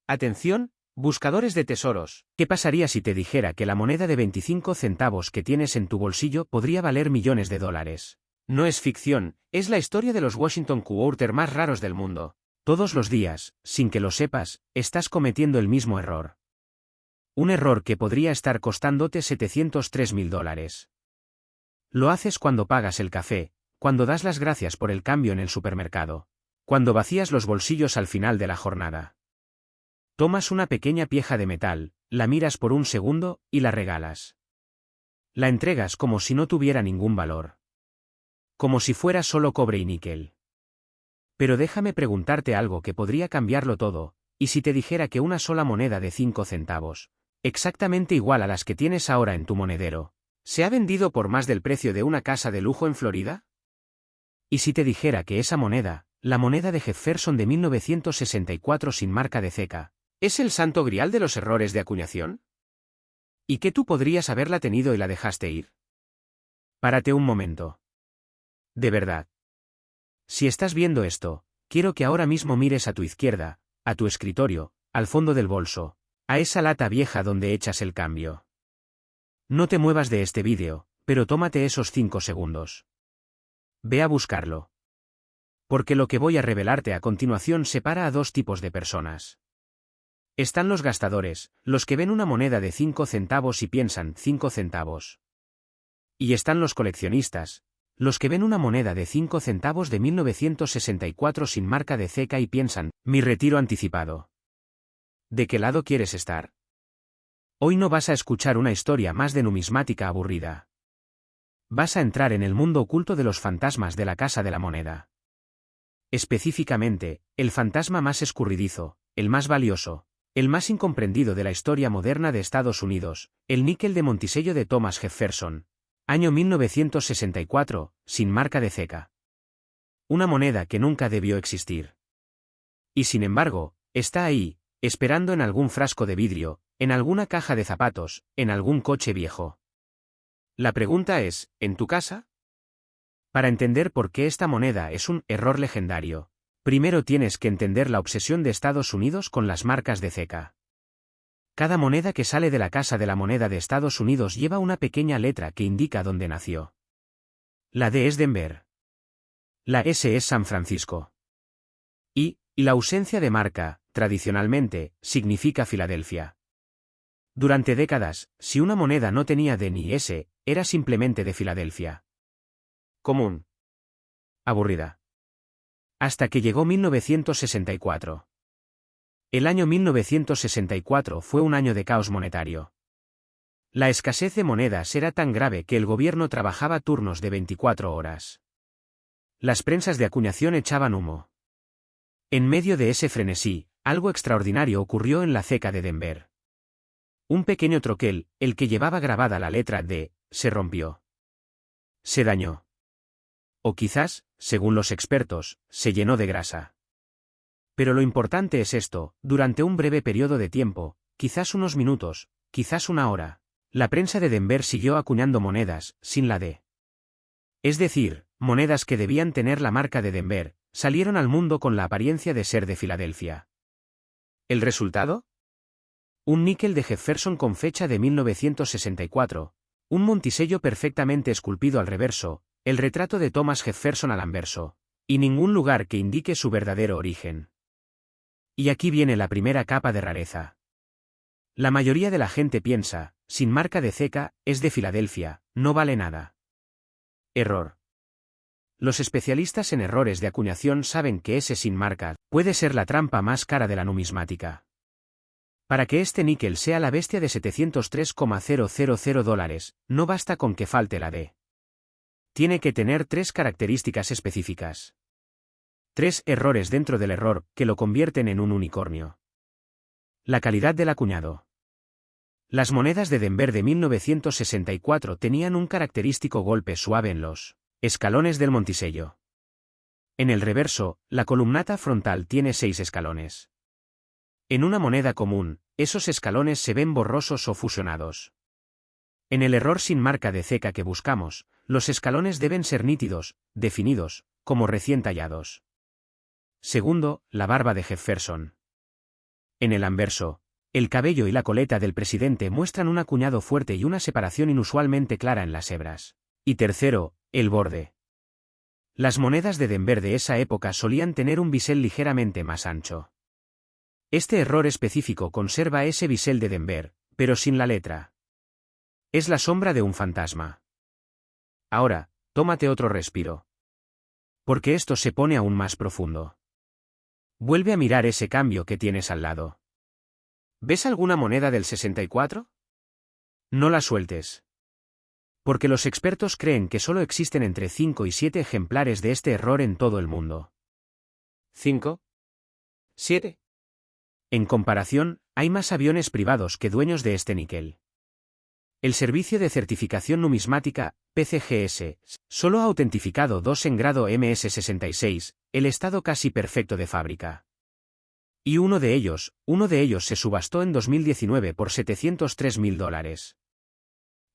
Atención, buscadores de tesoros. ¿Qué pasaría si te dijera que la moneda de 25 centavos que tienes en tu bolsillo podría valer millones de dólares? No es ficción, es la historia de los Washington Quarter más raros del mundo. Todos los días, sin que lo sepas, estás cometiendo el mismo error. Un error que podría estar costándote $703.000. Lo haces cuando pagas el café, cuando das las gracias por el cambio en el supermercado, cuando vacías los bolsillos al final de la jornada. Tomas una pequeña pieza de metal, la miras por un segundo y la regalas. La entregas como si no tuviera ningún valor. Como si fuera solo cobre y níquel. Pero déjame preguntarte algo que podría cambiarlo todo, ¿y si te dijera que una sola moneda de 5 centavos, exactamente igual a las que tienes ahora en tu monedero, se ha vendido por más del precio de una casa de lujo en Florida? ¿Y si te dijera que esa moneda, la moneda de Jefferson de 1964 sin marca de ceca, es el santo grial de los errores de acuñación? ¿Y que tú podrías haberla tenido y la dejaste ir? Párate un momento. De verdad. Si estás viendo esto, quiero que ahora mismo mires a tu izquierda, a tu escritorio, al fondo del bolso, a esa lata vieja donde echas el cambio. No te muevas de este vídeo, pero tómate esos 5 segundos. Ve a buscarlo. Porque lo que voy a revelarte a continuación separa a dos tipos de personas. Están los gastadores, los que ven una moneda de 5 centavos y piensan 5 centavos. Y están los coleccionistas, los que ven una moneda de 5 centavos de 1964 sin marca de ceca y piensan, mi retiro anticipado. ¿De qué lado quieres estar? Hoy no vas a escuchar una historia más de numismática aburrida. Vas a entrar en el mundo oculto de los fantasmas de la Casa de la Moneda. Específicamente, el fantasma más escurridizo, el más valioso, el más incomprendido de la historia moderna de Estados Unidos, el níquel de Monticello de Thomas Jefferson. Año 1964, sin marca de ceca. Una moneda que nunca debió existir. Y sin embargo, está ahí, esperando en algún frasco de vidrio, en alguna caja de zapatos, en algún coche viejo. La pregunta es, ¿en tu casa? Para entender por qué esta moneda es un error legendario, primero tienes que entender la obsesión de Estados Unidos con las marcas de ceca. Cada moneda que sale de la Casa de la Moneda de Estados Unidos lleva una pequeña letra que indica dónde nació. La D es Denver. La S es San Francisco. Y la ausencia de marca, tradicionalmente, significa Filadelfia. Durante décadas, si una moneda no tenía D ni S, era simplemente de Filadelfia. Común. Aburrida. Hasta que llegó 1964. El año 1964 fue un año de caos monetario. La escasez de monedas era tan grave que el gobierno trabajaba turnos de 24 horas. Las prensas de acuñación echaban humo. En medio de ese frenesí, algo extraordinario ocurrió en la ceca de Denver. Un pequeño troquel, el que llevaba grabada la letra D, se rompió. Se dañó. O quizás, según los expertos, se llenó de grasa. Pero lo importante es esto, durante un breve periodo de tiempo, quizás unos minutos, quizás una hora, la prensa de Denver siguió acuñando monedas, sin la D. Es decir, monedas que debían tener la marca de Denver, salieron al mundo con la apariencia de ser de Filadelfia. ¿El resultado? Un níquel de Jefferson con fecha de 1964, un Monticello perfectamente esculpido al reverso, el retrato de Thomas Jefferson al anverso, y ningún lugar que indique su verdadero origen. Y aquí viene la primera capa de rareza. La mayoría de la gente piensa, sin marca de ceca, es de Filadelfia, no vale nada. Error. Los especialistas en errores de acuñación saben que ese sin marca puede ser la trampa más cara de la numismática. Para que este níquel sea la bestia de $703,000, no basta con que falte la D. Tiene que tener 3 características específicas. 3 errores dentro del error, que lo convierten en un unicornio. La calidad del acuñado. Las monedas de Denver de 1964 tenían un característico golpe suave en los escalones del Monticello. En el reverso, la columnata frontal tiene 6 escalones. En una moneda común, esos escalones se ven borrosos o fusionados. En el error sin marca de ceca que buscamos, los escalones deben ser nítidos, definidos, como recién tallados. Segundo, la barba de Jefferson. En el anverso, el cabello y la coleta del presidente muestran un acuñado fuerte y una separación inusualmente clara en las hebras. Y tercero, el borde. Las monedas de Denver de esa época solían tener un bisel ligeramente más ancho. Este error específico conserva ese bisel de Denver, pero sin la letra. Es la sombra de un fantasma. Ahora, tómate otro respiro. Porque esto se pone aún más profundo. Vuelve a mirar ese cambio que tienes al lado. ¿Ves alguna moneda del 64? No la sueltes. Porque los expertos creen que solo existen entre 5 y 7 ejemplares de este error en todo el mundo. ¿5? ¿7? En comparación, hay más aviones privados que dueños de este níquel. El Servicio de Certificación Numismática, PCGS, solo ha autentificado 2 en grado MS66, el estado casi perfecto de fábrica. Y uno de ellos se subastó en 2019 por $703.000.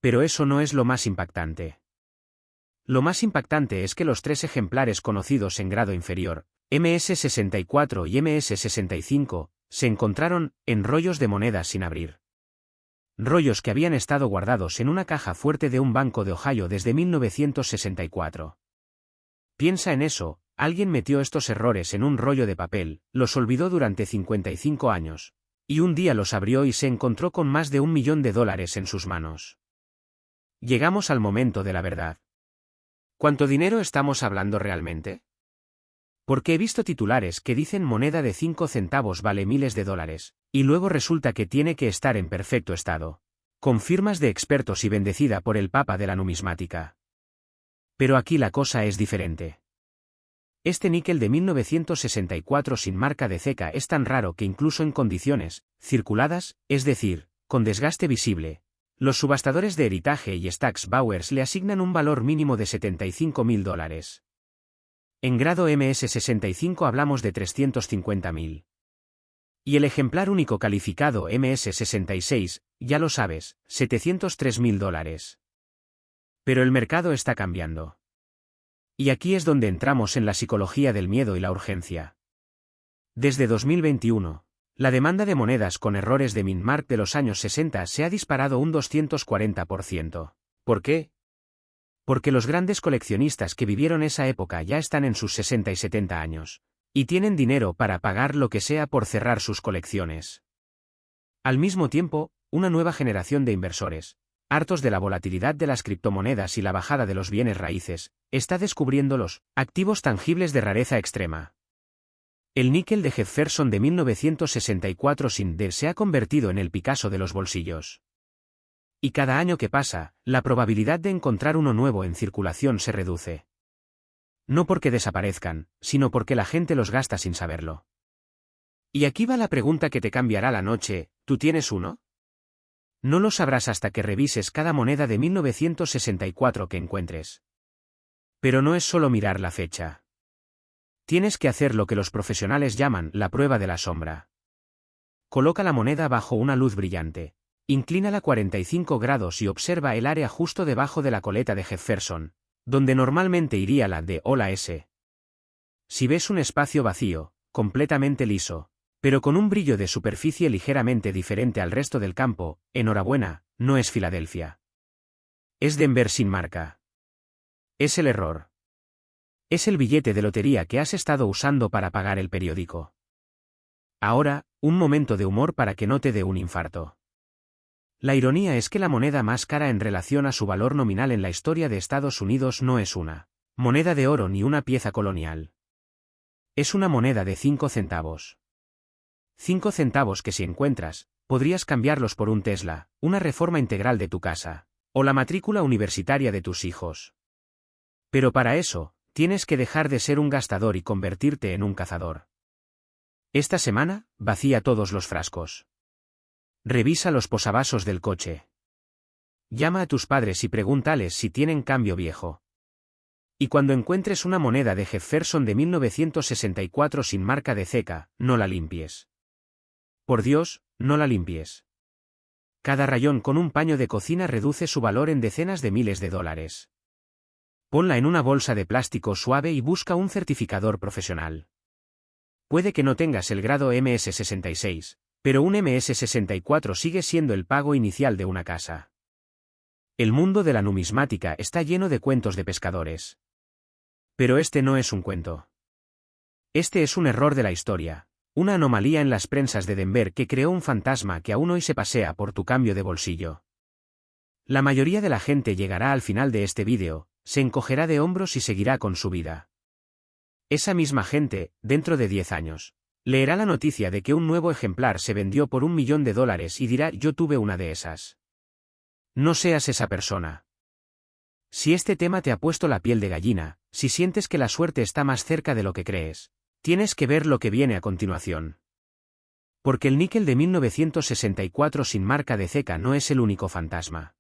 Pero eso no es lo más impactante. Lo más impactante es que los 3 ejemplares conocidos en grado inferior, MS64 y MS65, se encontraron en rollos de monedas sin abrir. Rollos que habían estado guardados en una caja fuerte de un banco de Ohio desde 1964. Piensa en eso, alguien metió estos errores en un rollo de papel, los olvidó durante 55 años, y un día los abrió y se encontró con más de $1 millón en sus manos. Llegamos al momento de la verdad. ¿Cuánto dinero estamos hablando realmente? Porque he visto titulares que dicen moneda de 5 centavos vale miles de dólares, y luego resulta que tiene que estar en perfecto estado. Con firmas de expertos y bendecida por el Papa de la numismática. Pero aquí la cosa es diferente. Este níquel de 1964 sin marca de ceca es tan raro que incluso en condiciones circuladas, es decir, con desgaste visible, los subastadores de Heritage y Stack's Bowers le asignan un valor mínimo de $75.000. En grado MS65 hablamos de $350.000. Y el ejemplar único calificado MS66, ya lo sabes, $703.000. Pero el mercado está cambiando. Y aquí es donde entramos en la psicología del miedo y la urgencia. Desde 2021, la demanda de monedas con errores de Mint-Mark de los años 60 se ha disparado un 240%. ¿Por qué? Porque los grandes coleccionistas que vivieron esa época ya están en sus 60 y 70 años, y tienen dinero para pagar lo que sea por cerrar sus colecciones. Al mismo tiempo, una nueva generación de inversores, hartos de la volatilidad de las criptomonedas y la bajada de los bienes raíces, está descubriendo los activos tangibles de rareza extrema. El níquel de Jefferson de 1964 sin D se ha convertido en el Picasso de los bolsillos. Y cada año que pasa, la probabilidad de encontrar uno nuevo en circulación se reduce. No porque desaparezcan, sino porque la gente los gasta sin saberlo. Y aquí va la pregunta que te cambiará la noche, ¿tú tienes uno? No lo sabrás hasta que revises cada moneda de 1964 que encuentres. Pero no es solo mirar la fecha. Tienes que hacer lo que los profesionales llaman la prueba de la sombra. Coloca la moneda bajo una luz brillante. Inclínala 45 grados y observa el área justo debajo de la coleta de Jefferson, donde normalmente iría la D o la S. Si ves un espacio vacío, completamente liso, pero con un brillo de superficie ligeramente diferente al resto del campo, enhorabuena, no es Filadelfia. Es Denver sin marca. Es el error. Es el billete de lotería que has estado usando para pagar el periódico. Ahora, un momento de humor para que no te dé un infarto. La ironía es que la moneda más cara en relación a su valor nominal en la historia de Estados Unidos no es una moneda de oro ni una pieza colonial. Es una moneda de 5 centavos. 5 centavos que si encuentras, podrías cambiarlos por un Tesla, una reforma integral de tu casa, o la matrícula universitaria de tus hijos. Pero para eso, tienes que dejar de ser un gastador y convertirte en un cazador. Esta semana, vacía todos los frascos. Revisa los posavasos del coche. Llama a tus padres y pregúntales si tienen cambio viejo. Y cuando encuentres una moneda de Jefferson de 1964 sin marca de ceca, no la limpies. Por Dios, no la limpies. Cada rayón con un paño de cocina reduce su valor en decenas de miles de dólares. Ponla en una bolsa de plástico suave y busca un certificador profesional. Puede que no tengas el grado MS66, Pero un MS-64 sigue siendo el pago inicial de una casa. El mundo de la numismática está lleno de cuentos de pescadores. Pero este no es un cuento. Este es un error de la historia, una anomalía en las prensas de Denver que creó un fantasma que aún hoy se pasea por tu cambio de bolsillo. La mayoría de la gente llegará al final de este vídeo, se encogerá de hombros y seguirá con su vida. Esa misma gente, dentro de 10 años, leerá la noticia de que un nuevo ejemplar se vendió por $1 millón y dirá: yo tuve una de esas. No seas esa persona. Si este tema te ha puesto la piel de gallina, si sientes que la suerte está más cerca de lo que crees, tienes que ver lo que viene a continuación. Porque el níquel de 1964 sin marca de ceca no es el único fantasma.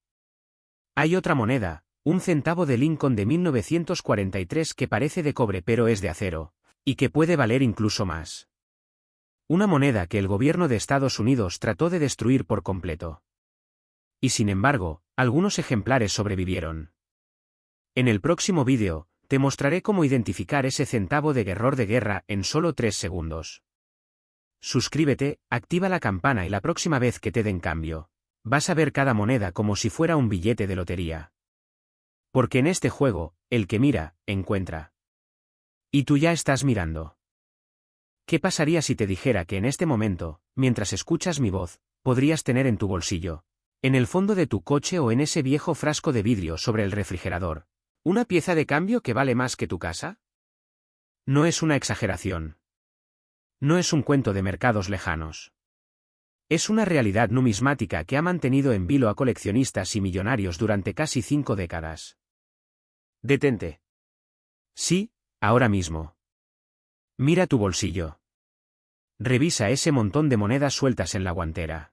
Hay otra moneda, un centavo de Lincoln de 1943 que parece de cobre pero es de acero, y que puede valer incluso más. Una moneda que el gobierno de Estados Unidos trató de destruir por completo. Y sin embargo, algunos ejemplares sobrevivieron. En el próximo vídeo, te mostraré cómo identificar ese centavo de error de guerra en solo 3 segundos. Suscríbete, activa la campana y la próxima vez que te den cambio, vas a ver cada moneda como si fuera un billete de lotería. Porque en este juego, el que mira, encuentra. Y tú ya estás mirando. ¿Qué pasaría si te dijera que en este momento, mientras escuchas mi voz, podrías tener en tu bolsillo, en el fondo de tu coche o en ese viejo frasco de vidrio sobre el refrigerador, una pieza de cambio que vale más que tu casa? No es una exageración. No es un cuento de mercados lejanos. Es una realidad numismática que ha mantenido en vilo a coleccionistas y millonarios durante casi 5 décadas. Detente. Sí, ahora mismo. Mira tu bolsillo. Revisa ese montón de monedas sueltas en la guantera.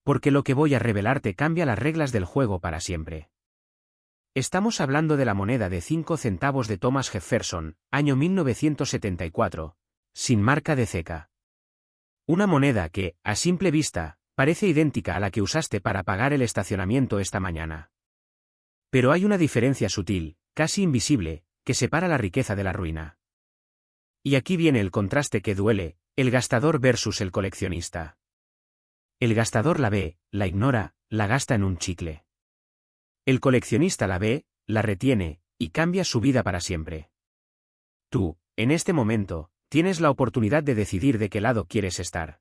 Porque lo que voy a revelarte cambia las reglas del juego para siempre. Estamos hablando de la moneda de 5 centavos de Thomas Jefferson, año 1974, sin marca de ceca. Una moneda que, a simple vista, parece idéntica a la que usaste para pagar el estacionamiento esta mañana. Pero hay una diferencia sutil, casi invisible, que separa la riqueza de la ruina. Y aquí viene el contraste que duele, el gastador versus el coleccionista. El gastador la ve, la ignora, la gasta en un chicle. El coleccionista la ve, la retiene, y cambia su vida para siempre. Tú, en este momento, tienes la oportunidad de decidir de qué lado quieres estar.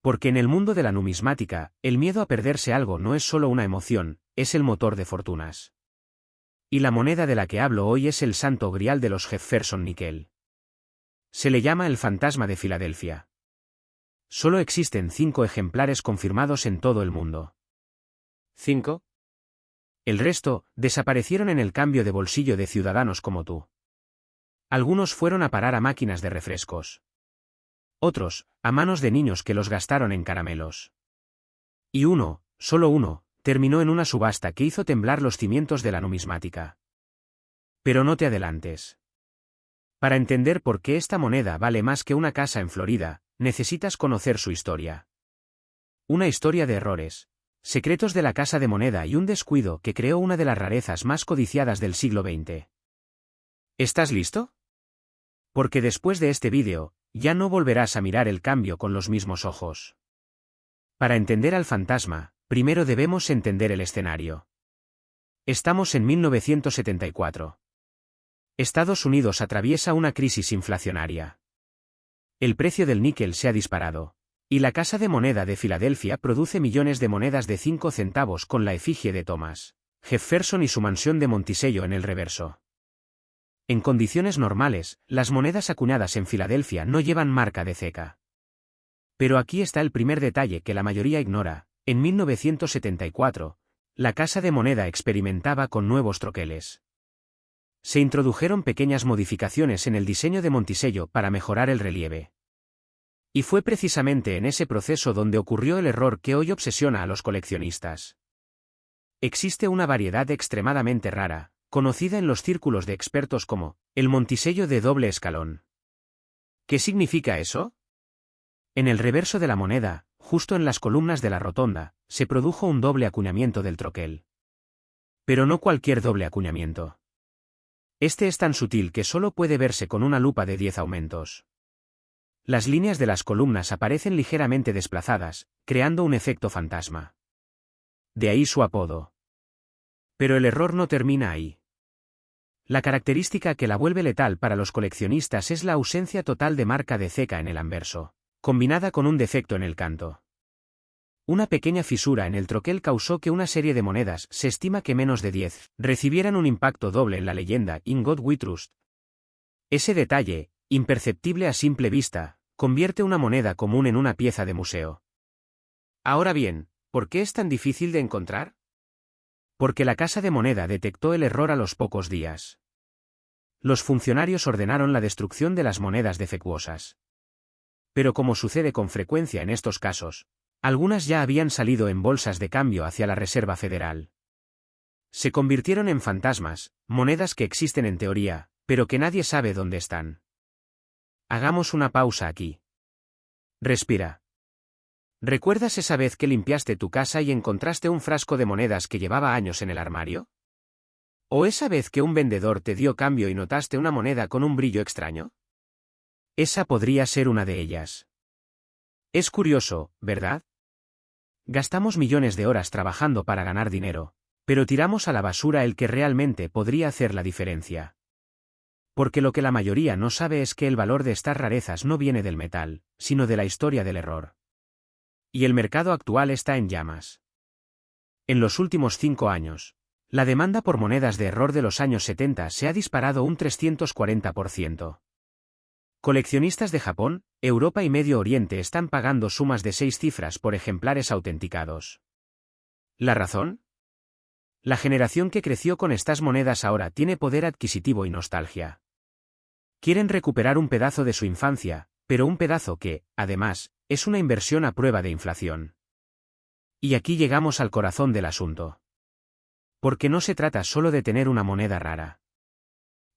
Porque en el mundo de la numismática, el miedo a perderse algo no es solo una emoción, es el motor de fortunas. Y la moneda de la que hablo hoy es el santo grial de los Jefferson Nickel. Se le llama el fantasma de Filadelfia. Solo existen 5 ejemplares confirmados en todo el mundo. 5. El resto, desaparecieron en el cambio de bolsillo de ciudadanos como tú. Algunos fueron a parar a máquinas de refrescos. Otros, a manos de niños que los gastaron en caramelos. Y uno, solo uno, terminó en una subasta que hizo temblar los cimientos de la numismática. Pero no te adelantes. Para entender por qué esta moneda vale más que una casa en Florida, necesitas conocer su historia. Una historia de errores, secretos de la casa de moneda y un descuido que creó una de las rarezas más codiciadas del siglo XX. ¿Estás listo? Porque después de este vídeo, ya no volverás a mirar el cambio con los mismos ojos. Para entender al fantasma, primero debemos entender el escenario. Estamos en 1974. Estados Unidos atraviesa una crisis inflacionaria. El precio del níquel se ha disparado, y la Casa de Moneda de Filadelfia produce millones de monedas de 5 centavos con la efigie de Thomas Jefferson y su mansión de Monticello en el reverso. En condiciones normales, las monedas acuñadas en Filadelfia no llevan marca de ceca. Pero aquí está el primer detalle que la mayoría ignora: en 1974, la Casa de Moneda experimentaba con nuevos troqueles. Se introdujeron pequeñas modificaciones en el diseño de Monticello para mejorar el relieve. Y fue precisamente en ese proceso donde ocurrió el error que hoy obsesiona a los coleccionistas. Existe una variedad extremadamente rara, conocida en los círculos de expertos como el Monticello de doble escalón. ¿Qué significa eso? En el reverso de la moneda, justo en las columnas de la rotonda, se produjo un doble acuñamiento del troquel. Pero no cualquier doble acuñamiento. Este es tan sutil que solo puede verse con una lupa de 10 aumentos. Las líneas de las columnas aparecen ligeramente desplazadas, creando un efecto fantasma. De ahí su apodo. Pero el error no termina ahí. La característica que la vuelve letal para los coleccionistas es la ausencia total de marca de ceca en el anverso, combinada con un defecto en el canto. Una pequeña fisura en el troquel causó que una serie de monedas, se estima que menos de 10, recibieran un impacto doble en la leyenda In God We Trust. Ese detalle, imperceptible a simple vista, convierte una moneda común en una pieza de museo. Ahora bien, ¿por qué es tan difícil de encontrar? Porque la casa de moneda detectó el error a los pocos días. Los funcionarios ordenaron la destrucción de las monedas defectuosas. Pero como sucede con frecuencia en estos casos, algunas ya habían salido en bolsas de cambio hacia la Reserva Federal. Se convirtieron en fantasmas, monedas que existen en teoría, pero que nadie sabe dónde están. Hagamos una pausa aquí. Respira. ¿Recuerdas esa vez que limpiaste tu casa y encontraste un frasco de monedas que llevaba años en el armario? ¿O esa vez que un vendedor te dio cambio y notaste una moneda con un brillo extraño? Esa podría ser una de ellas. Es curioso, ¿verdad? Gastamos millones de horas trabajando para ganar dinero, pero tiramos a la basura el que realmente podría hacer la diferencia. Porque lo que la mayoría no sabe es que el valor de estas rarezas no viene del metal, sino de la historia del error. Y el mercado actual está en llamas. En los últimos 5 años, la demanda por monedas de error de los años 70 se ha disparado un 340%. Coleccionistas de Japón, Europa y Medio Oriente están pagando sumas de 6 cifras por ejemplares autenticados. ¿La razón? La generación que creció con estas monedas ahora tiene poder adquisitivo y nostalgia. Quieren recuperar un pedazo de su infancia, pero un pedazo que, además, es una inversión a prueba de inflación. Y aquí llegamos al corazón del asunto. Porque no se trata solo de tener una moneda rara.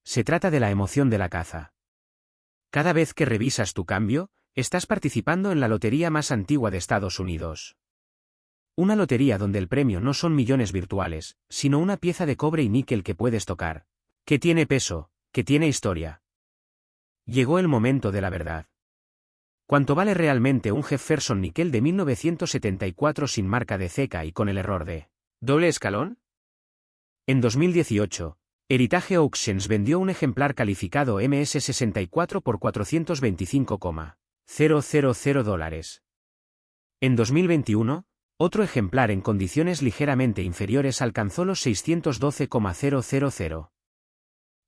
Se trata de la emoción de la caza. Cada vez que revisas tu cambio, estás participando en la lotería más antigua de Estados Unidos. Una lotería donde el premio no son millones virtuales, sino una pieza de cobre y níquel que puedes tocar, que tiene peso, que tiene historia. Llegó el momento de la verdad. ¿Cuánto vale realmente un Jefferson níquel de 1974 sin marca de ceca y con el error de doble escalón? En 2018, Heritage Auctions vendió un ejemplar calificado MS64 por $425,000. En 2021, otro ejemplar en condiciones ligeramente inferiores alcanzó los $612,000.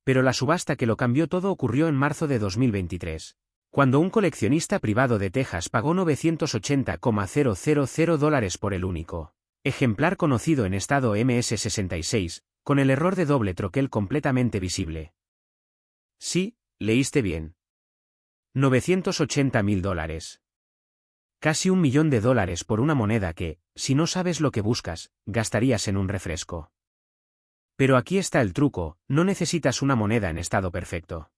Pero la subasta que lo cambió todo ocurrió en marzo de 2023, cuando un coleccionista privado de Texas pagó $980,000 por el único ejemplar conocido en estado MS66, con el error de doble troquel completamente visible. Sí, leíste bien. $980,000. Casi $1 millón por una moneda que, si no sabes lo que buscas, gastarías en un refresco. Pero aquí está el truco, no necesitas una moneda en estado perfecto.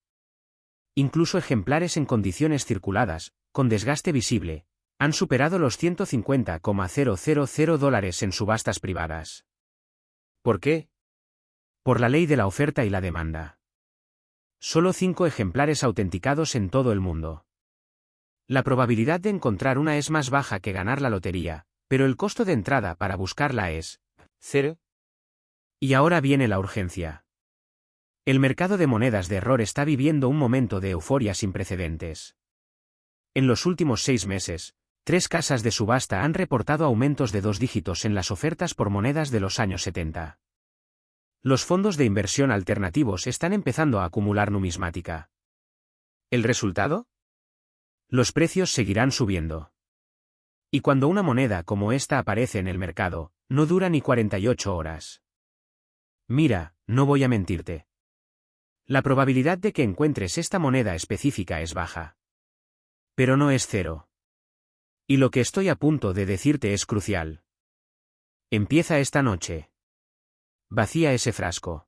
Incluso ejemplares en condiciones circuladas, con desgaste visible, han superado los $150,000 en subastas privadas. ¿Por qué? Por la ley de la oferta y la demanda. Solo 5 ejemplares autenticados en todo el mundo. La probabilidad de encontrar una es más baja que ganar la lotería, pero el costo de entrada para buscarla es 0. Y ahora viene la urgencia. El mercado de monedas de error está viviendo un momento de euforia sin precedentes. En los últimos 6 meses, 3 casas de subasta han reportado aumentos de 2 dígitos en las ofertas por monedas de los años 70. Los fondos de inversión alternativos están empezando a acumular numismática. ¿El resultado? Los precios seguirán subiendo. Y cuando una moneda como esta aparece en el mercado, no dura ni 48 horas. Mira, no voy a mentirte. La probabilidad de que encuentres esta moneda específica es baja. Pero no es 0. Y lo que estoy a punto de decirte es crucial. Empieza esta noche. Vacía ese frasco.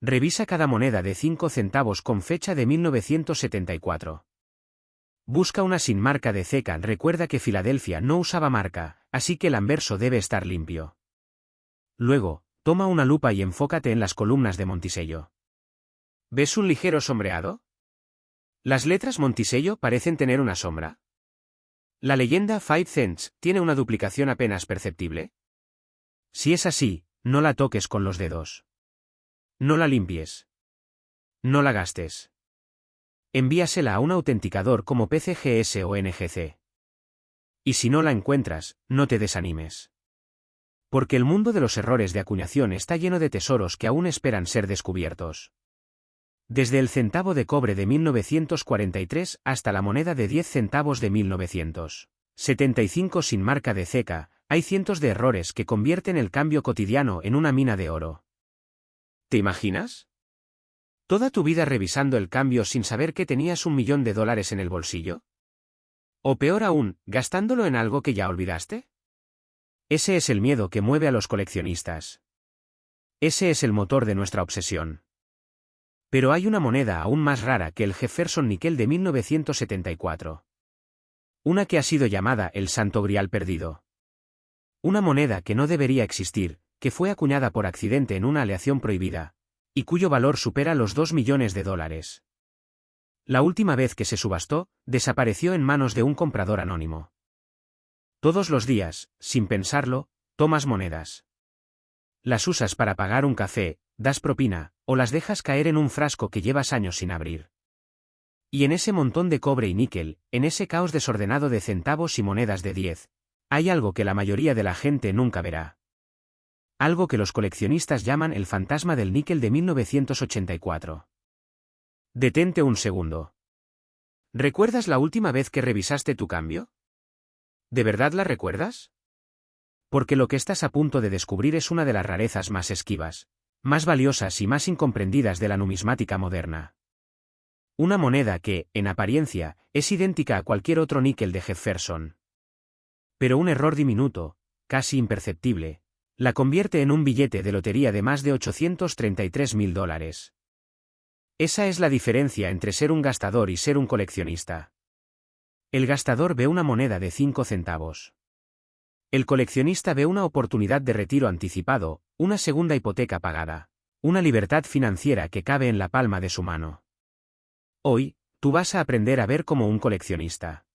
Revisa cada moneda de 5 centavos con fecha de 1974. Busca una sin marca de ceca. Recuerda que Filadelfia no usaba marca, así que el anverso debe estar limpio. Luego, toma una lupa y enfócate en las columnas de Monticello. ¿Ves un ligero sombreado? Las letras Monticello parecen tener una sombra. La leyenda 5 cents tiene una duplicación apenas perceptible. Si es así, no la toques con los dedos. No la limpies. No la gastes. Envíasela a un autenticador como PCGS o NGC. Y si no la encuentras, no te desanimes. Porque el mundo de los errores de acuñación está lleno de tesoros que aún esperan ser descubiertos. Desde el centavo de cobre de 1943 hasta la moneda de 10 centavos de 1975 sin marca de ceca, hay cientos de errores que convierten el cambio cotidiano en una mina de oro. ¿Te imaginas? ¿Toda tu vida revisando el cambio sin saber que tenías $1.000.000 en el bolsillo? O peor aún, gastándolo en algo que ya olvidaste. Ese es el miedo que mueve a los coleccionistas. Ese es el motor de nuestra obsesión. Pero hay una moneda aún más rara que el Jefferson Nickel de 1974. Una que ha sido llamada el Santo Grial perdido. Una moneda que no debería existir, que fue acuñada por accidente en una aleación prohibida, y cuyo valor supera los $2 millones. La última vez que se subastó, desapareció en manos de un comprador anónimo. Todos los días, sin pensarlo, tomas monedas. Las usas para pagar un café, das propina, o las dejas caer en un frasco que llevas años sin abrir. Y en ese montón de cobre y níquel, en ese caos desordenado de centavos y monedas de 10, hay algo que la mayoría de la gente nunca verá. Algo que los coleccionistas llaman el fantasma del níquel de 1984. Detente un segundo. ¿Recuerdas la última vez que revisaste tu cambio? ¿De verdad la recuerdas? Porque lo que estás a punto de descubrir es una de las rarezas más esquivas, más valiosas y más incomprendidas de la numismática moderna. Una moneda que, en apariencia, es idéntica a cualquier otro níquel de Jefferson. Pero un error diminuto, casi imperceptible, la convierte en un billete de lotería de más de $833.000. Esa es la diferencia entre ser un gastador y ser un coleccionista. El gastador ve una moneda de 5 centavos. El coleccionista ve una oportunidad de retiro anticipado, una segunda hipoteca pagada, una libertad financiera que cabe en la palma de su mano. Hoy, tú vas a aprender a ver como un coleccionista.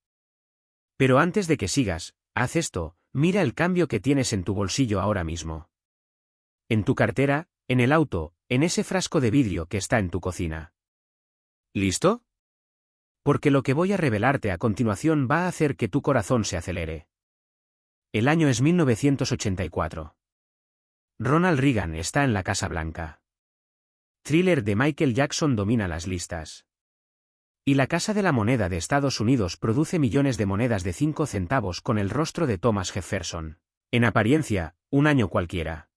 Pero antes de que sigas, haz esto, mira el cambio que tienes en tu bolsillo ahora mismo. En tu cartera, en el auto, en ese frasco de vidrio que está en tu cocina. ¿Listo? Porque lo que voy a revelarte a continuación va a hacer que tu corazón se acelere. El año es 1984. Ronald Reagan está en la Casa Blanca. Thriller de Michael Jackson domina las listas. Y la Casa de la Moneda de Estados Unidos produce millones de monedas de 5 centavos con el rostro de Thomas Jefferson. En apariencia, un año cualquiera.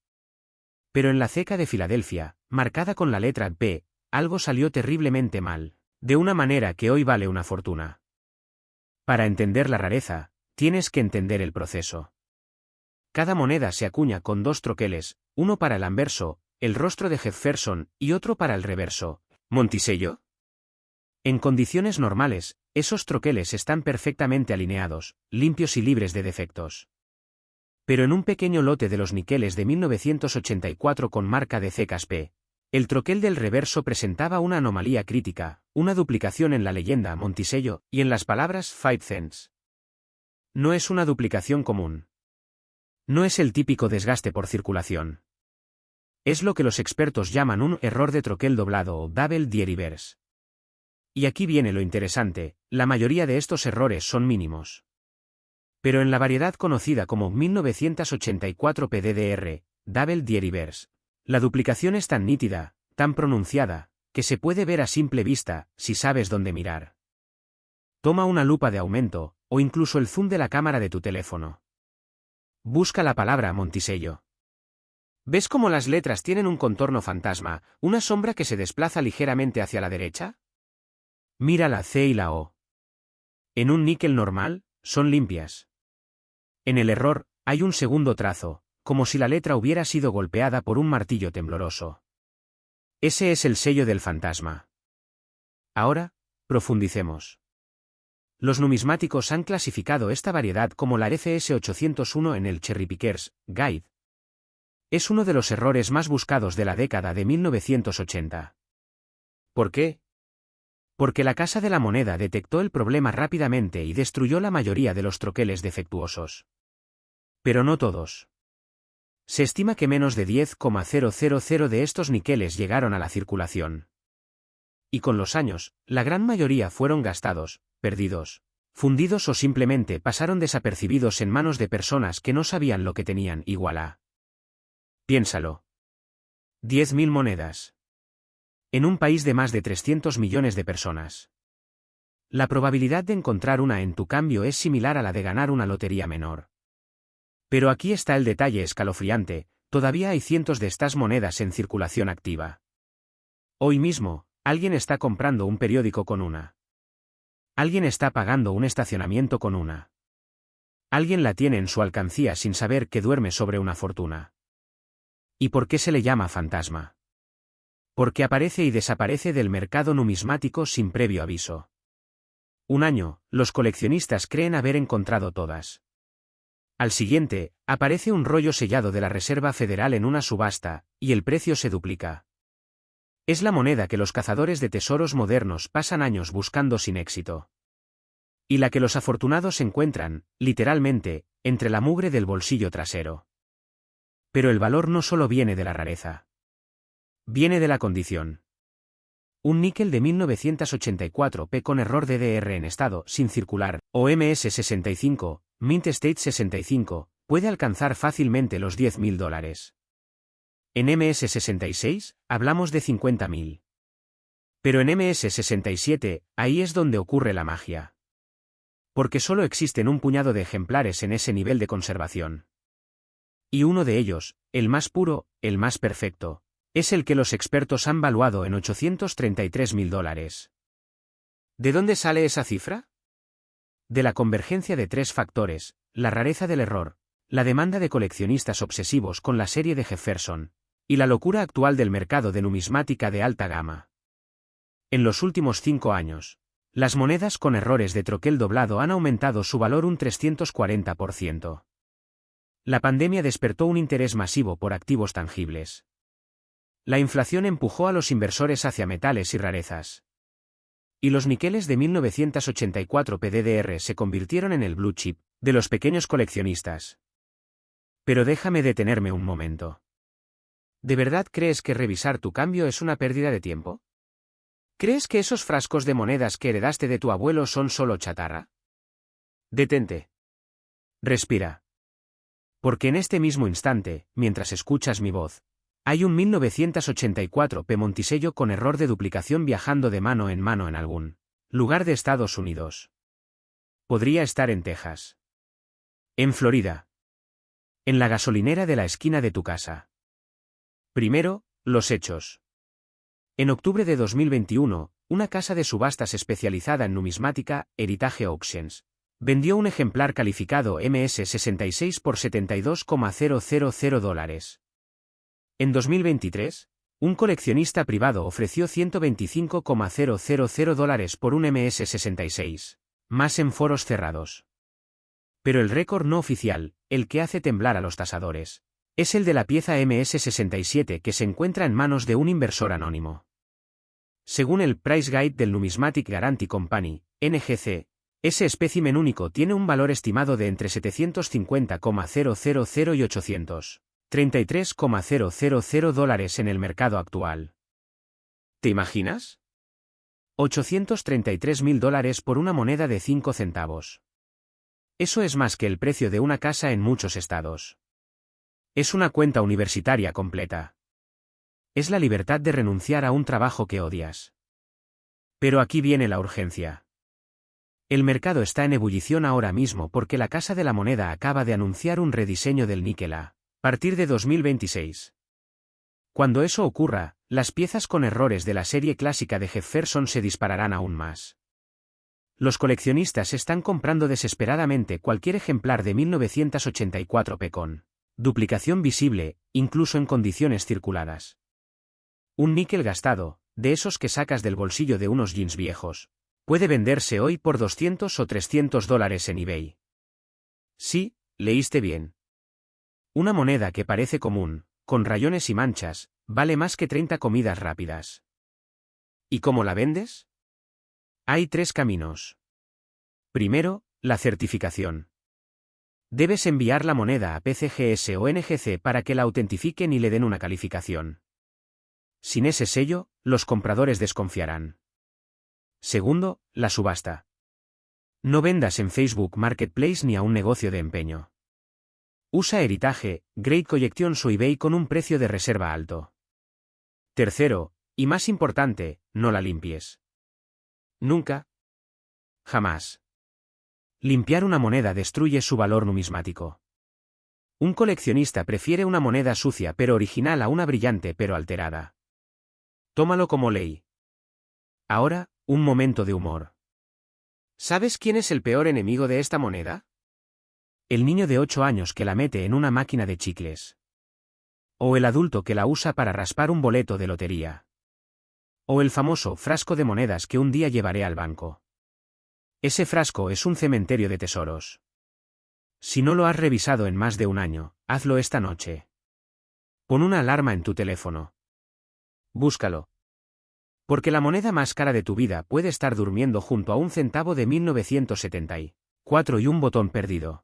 Pero en la ceca de Filadelfia, marcada con la letra P, algo salió terriblemente mal, de una manera que hoy vale una fortuna. Para entender la rareza, tienes que entender el proceso. Cada moneda se acuña con 2 troqueles, uno para el anverso, el rostro de Jefferson, y otro para el reverso, Monticello. En condiciones normales, esos troqueles están perfectamente alineados, limpios y libres de defectos. Pero en un pequeño lote de los níqueles de 1984 con marca de CKSP, el troquel del reverso presentaba una anomalía crítica, una duplicación en la leyenda Monticello y en las palabras 5 cents. No es una duplicación común. No es el típico desgaste por circulación. Es lo que los expertos llaman un error de troquel doblado o double die reverse. Y aquí viene lo interesante, la mayoría de estos errores son mínimos. Pero en la variedad conocida como 1984 PDDR, double die reverse, la duplicación es tan nítida, tan pronunciada, que se puede ver a simple vista, si sabes dónde mirar. Toma una lupa de aumento, o incluso el zoom de la cámara de tu teléfono. Busca la palabra Monticello. ¿Ves cómo las letras tienen un contorno fantasma, una sombra que se desplaza ligeramente hacia la derecha? Mira la C y la O. En un níquel normal, son limpias. En el error, hay un segundo trazo, como si la letra hubiera sido golpeada por un martillo tembloroso. Ese es el sello del fantasma. Ahora, profundicemos. Los numismáticos han clasificado esta variedad como la FS 801 en el Cherry Pickers Guide. Es uno de los errores más buscados de la década de 1980. ¿Por qué? Porque la Casa de la Moneda detectó el problema rápidamente y destruyó la mayoría de los troqueles defectuosos. Pero no todos. Se estima que menos de 10,000 de estos níqueles llegaron a la circulación. Y con los años, la gran mayoría fueron gastados, perdidos, fundidos o simplemente pasaron desapercibidos en manos de personas que no sabían lo que tenían. Igual a. Piénsalo. 10.000 monedas. En un país de más de 300 millones de personas. La probabilidad de encontrar una en tu cambio es similar a la de ganar una lotería menor. Pero aquí está el detalle escalofriante, todavía hay cientos de estas monedas en circulación activa. Hoy mismo, alguien está comprando un periódico con una. Alguien está pagando un estacionamiento con una. Alguien la tiene en su alcancía sin saber que duerme sobre una fortuna. ¿Y por qué se le llama fantasma? Porque aparece y desaparece del mercado numismático sin previo aviso. Un año, los coleccionistas creen haber encontrado todas. Al siguiente, aparece un rollo sellado de la Reserva Federal en una subasta, y el precio se duplica. Es la moneda que los cazadores de tesoros modernos pasan años buscando sin éxito. Y la que los afortunados encuentran, literalmente, entre la mugre del bolsillo trasero. Pero el valor no solo viene de la rareza. Viene de la condición. Un níquel de 1984p con error DDR en estado sin circular, o MS65, Mint State 65, puede alcanzar fácilmente los $10.000. En MS66, hablamos de 50.000. Pero en MS67, ahí es donde ocurre la magia. Porque solo existen un puñado de ejemplares en ese nivel de conservación. Y uno de ellos, el más puro, el más perfecto, es el que los expertos han valuado en $833.000. ¿De dónde sale esa cifra? De la convergencia de tres factores: la rareza del error, la demanda de coleccionistas obsesivos con la serie de Jefferson, y la locura actual del mercado de numismática de alta gama. En los últimos 5 años, las monedas con errores de troquel doblado han aumentado su valor un 340%. La pandemia despertó un interés masivo por activos tangibles. La inflación empujó a los inversores hacia metales y rarezas. Y los níqueles de 1984 PDDR se convirtieron en el blue chip de los pequeños coleccionistas. Pero déjame detenerme un momento. ¿De verdad crees que revisar tu cambio es una pérdida de tiempo? ¿Crees que esos frascos de monedas que heredaste de tu abuelo son solo chatarra? Detente. Respira. Porque en este mismo instante, mientras escuchas mi voz, hay un 1984p Monticello con error de duplicación viajando de mano en algún lugar de Estados Unidos. Podría estar en Texas. En Florida. En la gasolinera de la esquina de tu casa. Primero, los hechos. En octubre de 2021, una casa de subastas especializada en numismática, Heritage Auctions, vendió un ejemplar calificado MS66 por $72,000. En 2023, un coleccionista privado ofreció $125,000 por un MS66, más en foros cerrados. Pero el récord no oficial, el que hace temblar a los tasadores, es el de la pieza MS67 que se encuentra en manos de un inversor anónimo. Según el Price Guide del Numismatic Guarantee Company, NGC, ese espécimen único tiene un valor estimado de entre $750,000 y $833,000 en el mercado actual. ¿Te imaginas? $833.000 por una moneda de 5 centavos. Eso es más que el precio de una casa en muchos estados. Es una cuenta universitaria completa. Es la libertad de renunciar a un trabajo que odias. Pero aquí viene la urgencia. El mercado está en ebullición ahora mismo porque la Casa de la Moneda acaba de anunciar un rediseño del níquel a partir de 2026. Cuando eso ocurra, las piezas con errores de la serie clásica de Jefferson se dispararán aún más. Los coleccionistas están comprando desesperadamente cualquier ejemplar de 1984p con duplicación visible, incluso en condiciones circuladas. Un níquel gastado, de esos que sacas del bolsillo de unos jeans viejos, puede venderse hoy por $200 o $300 en eBay. Sí, leíste bien. Una moneda que parece común, con rayones y manchas, vale más que 30 comidas rápidas. ¿Y cómo la vendes? Hay 3 caminos. Primero, la certificación. Debes enviar la moneda a PCGS o NGC para que la autentifiquen y le den una calificación. Sin ese sello, los compradores desconfiarán. Segundo, la subasta. No vendas en Facebook Marketplace ni a un negocio de empeño. Usa Heritage, Great Collections o eBay con un precio de reserva alto. Tercero, y más importante, no la limpies. Nunca. Jamás. Limpiar una moneda destruye su valor numismático. Un coleccionista prefiere una moneda sucia pero original a una brillante pero alterada. Tómalo como ley. Ahora, un momento de humor. ¿Sabes quién es el peor enemigo de esta moneda? El niño de 8 años que la mete en una máquina de chicles. O el adulto que la usa para raspar un boleto de lotería. O el famoso frasco de monedas que un día llevaré al banco. Ese frasco es un cementerio de tesoros. Si no lo has revisado en más de un año, hazlo esta noche. Pon una alarma en tu teléfono. Búscalo. Porque la moneda más cara de tu vida puede estar durmiendo junto a un centavo de 1974 y un botón perdido.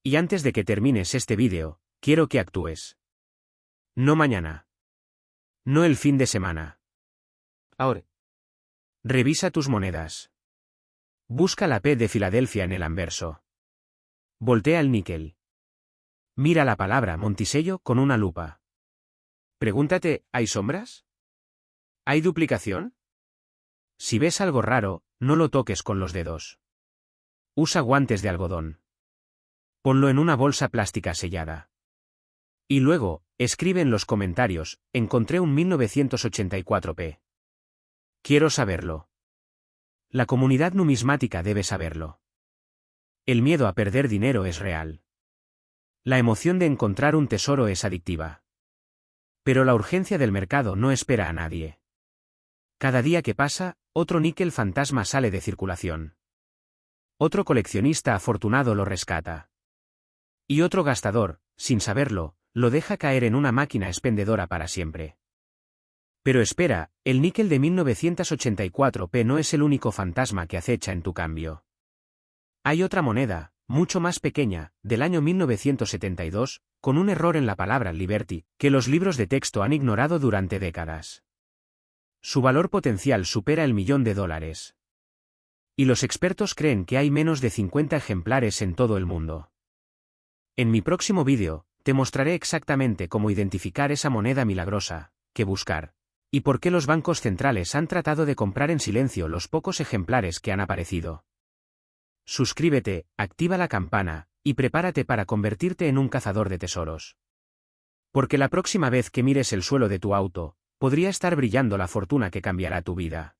Y antes de que termines este vídeo, quiero que actúes. No mañana. No el fin de semana. Ahora. Revisa tus monedas. Busca la P de Filadelfia en el anverso. Voltea el níquel. Mira la palabra Montisello con una lupa. Pregúntate, ¿hay sombras? ¿Hay duplicación? Si ves algo raro, no lo toques con los dedos. Usa guantes de algodón. Ponlo en una bolsa plástica sellada. Y luego, escribe en los comentarios, encontré un 1984p. Quiero saberlo. La comunidad numismática debe saberlo. El miedo a perder dinero es real. La emoción de encontrar un tesoro es adictiva. Pero la urgencia del mercado no espera a nadie. Cada día que pasa, otro níquel fantasma sale de circulación. Otro coleccionista afortunado lo rescata. Y otro gastador, sin saberlo, lo deja caer en una máquina expendedora para siempre. Pero espera, el níquel de 1984p no es el único fantasma que acecha en tu cambio. Hay otra moneda, mucho más pequeña, del año 1972, con un error en la palabra Liberty, que los libros de texto han ignorado durante décadas. Su valor potencial supera el $1.000.000. Y los expertos creen que hay menos de 50 ejemplares en todo el mundo. En mi próximo vídeo, te mostraré exactamente cómo identificar esa moneda milagrosa, qué buscar, y por qué los bancos centrales han tratado de comprar en silencio los pocos ejemplares que han aparecido. Suscríbete, activa la campana, y prepárate para convertirte en un cazador de tesoros. Porque la próxima vez que mires el suelo de tu auto, podría estar brillando la fortuna que cambiará tu vida.